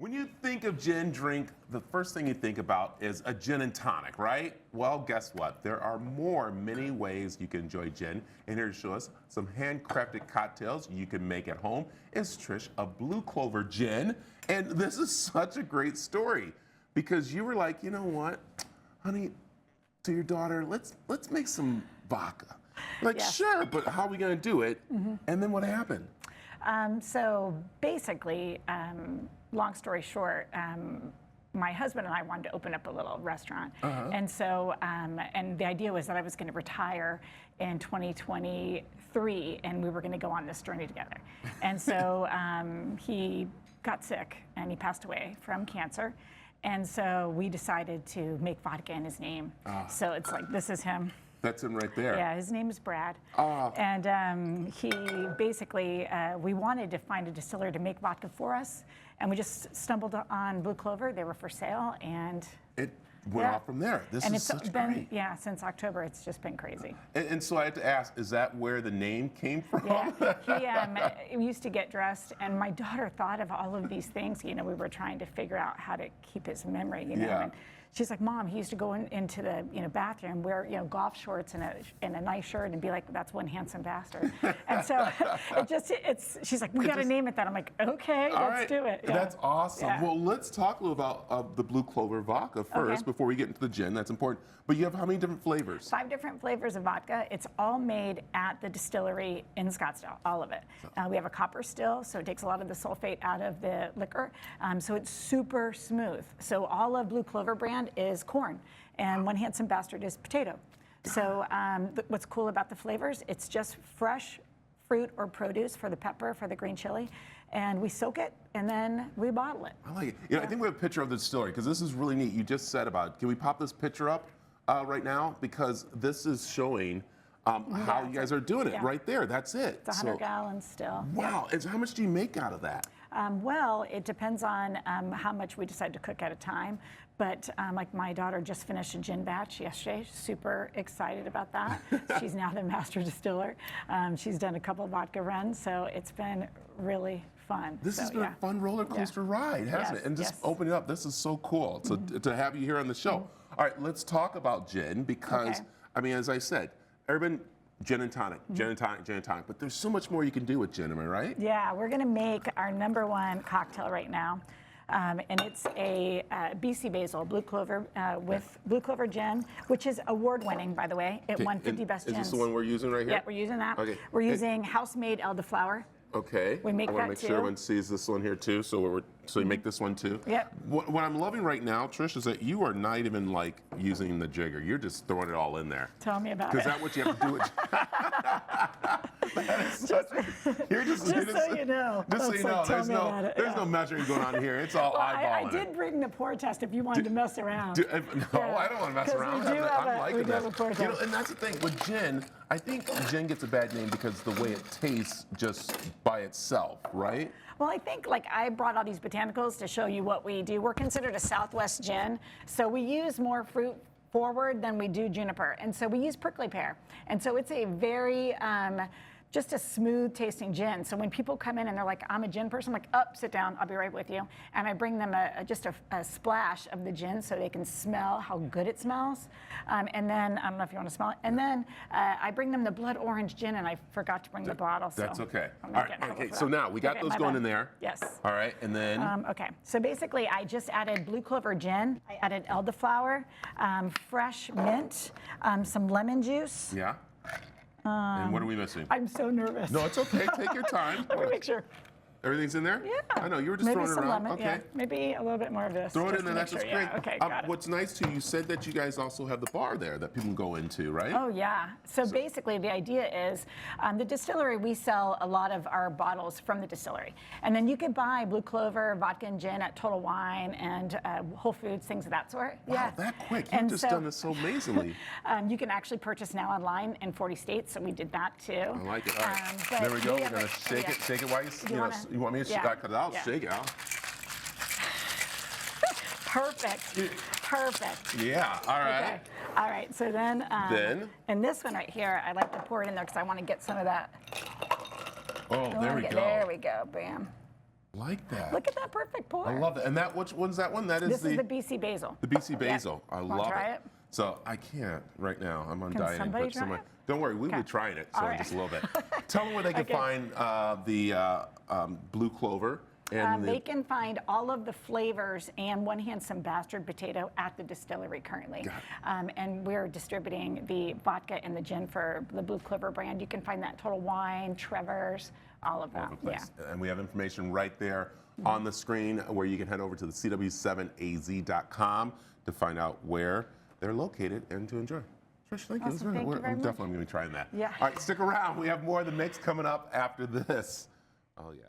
When you think of gin drink, the first thing you think about is a gin and tonic, right? Well, guess what? There are many ways you can enjoy gin. And here to show us some handcrafted cocktails you can make at home is Trish of Blue Clover Gin. And this is such a great story because you were like, you know what, honey, to your daughter, let's make some vodka. Like, Yes. Sure, but how are we gonna do it? And then what happened? So basically, long story short, my husband and I wanted to open up a little restaurant. And so, and the idea was that I was going to retire in 2023 and we were going to go on this journey together. And so he got sick and he passed away from cancer. And so we decided to make vodka in his name. So it's like, this is him. That's him right there. Yeah, his name is Brad. And he basically, we wanted to find a distiller to make vodka for us. And we just stumbled on Blue Clover. They were for sale. And it went off from there. This and is it's such been, great. yeah, since October, it's just been crazy. And so I had to ask, is that where the name came from? Yeah, he used to get dressed, and my daughter thought of all of these things. You know, we were trying to figure out how to keep his memory, you know. Yeah. And she's like, Mom, he used to go into the bathroom, wear golf shorts and a nice shirt, and be like, that's one handsome bastard. And so she's like, we got to name it that. I'm like, okay, let's do it. Yeah. That's awesome. Yeah. Well, let's talk a little about the Blue Clover vodka first before we get into the gin. That's important. But you have how many different flavors? 5 different flavors of vodka. It's all made at the distillery in Scottsdale, all of it. We have a copper still, so it takes a lot of the sulfate out of the liquor. So it's super smooth. So all of Blue Clover brand is corn, and One Handsome Bastard is potato. So what's cool about the flavors, it's just fresh fruit or produce for the pepper, for the green chili, and we soak it, and then we bottle it. I like it. You know, I think we have a picture of the distillery, because this is really neat. You just said about it. Can we pop this picture up right now? Because this is showing how you guys are doing it right there. That's it. It's 100 gallons still. Wow. And so how much do you make out of that? Well, it depends on how much we decide to cook at a time. But like my daughter just finished a gin batch yesterday. Super excited about that. She's now the master distiller. She's done a couple vodka runs, so it's been really fun. This has been a fun roller coaster ride, hasn't it? And just opening up, this is so cool to have you here on the show. All right, let's talk about gin because, I mean, as I said, everyone, gin and tonic, gin and tonic, gin and tonic. But there's so much more you can do with gin, am I right? Yeah, we're going to make our #1 cocktail right now. And it's a BC Basil Blue Clover with Blue Clover gin, which is award-winning, by the way. It won 50 Best Gins. Is this the one we're using right here? Yeah, we're using that. Okay. We're using house-made elderflower. Okay. We make I want to that make too. sure everyone sees this one here too. So you make this one too. Yep. What I'm loving right now, Trish, is that you are not even like using the jigger. You're just throwing it all in there. Tell me about it. Because that's what you have to do. You're just so you know. Just so you know, there's no measuring going on here. It's all eyeballing. I did bring the pour test if you wanted to mess around. No, I don't want to mess around. I'm liking this. You know, and that's the thing with gin. I think gin gets a bad name because the way it tastes just by itself, right? Well, I think like I brought all these botanicals to show you what we do. We're considered a Southwest gin, so we use more fruit forward than we do juniper, and so we use prickly pear, and so it's a very just a smooth tasting gin. So when people come in and they're like, I'm a gin person, I'm like, sit down, I'll be right with you. And I bring them just a splash of the gin so they can smell how good it smells. And then, I don't know if you want to smell it. And then I bring them the blood orange gin, and I forgot to bring the bottle. So that's okay. All right, okay, so now we got those going in there. Yes. All right, and then? Okay, so basically I just added Blue Clover gin. I added elderflower, fresh mint, some lemon juice. Yeah. And what are we missing? I'm so nervous. No, it's okay. Take your time. Let me make sure. Everything's in there? Yeah. I know, you were just maybe throwing it some around. lemon, Okay. yeah. Maybe a little bit more of this. Throw it in there, that's just great. Yeah. Okay, got it. What's nice too, you said that you guys also have the bar there that people can go into, right? Oh yeah. So basically the idea is the distillery, we sell a lot of our bottles from the distillery. And then you could buy Blue Clover, vodka and gin at Total Wine and Whole Foods, things of that sort. Wow, yeah. that quick. You've just done this so amazingly. You can actually purchase now online in 40 states, so we did that too. I like it. All right. There we go. We're going to shake it. Shake it while you want me to cut it out? Yeah. Shake it out. Perfect. Perfect. Yeah. All right. Okay. All right. So then. And this one right here, I like to pour it in there because I want to get some of that. Oh, there we go. There we go. Bam. Like that. Look at that perfect pour. I love it. And that, which one's that one? That is This is the BC basil. the BC basil. I Wanna love try it. it? So I can't right now. I'm on Can dieting. somebody but try it? Don't worry, we Okay. were trying it. So All right. just a little bit. Tell them where they can Okay. find the blue clover and They can find all of the flavors and one handsome bastard potato at the distillery currently. And we're distributing the vodka and the gin for the Blue Clover brand. You can find that in Total Wine, Trevor's, all of that. the place. And we have information right there on the screen where you can head over to the cw7az.com to find out where they're located and to enjoy. Trish, thank you. Awesome. Thank you very I'm much. definitely going to be trying that. Yeah. All right, stick around. We have more of the mix coming up after this. Oh, yeah.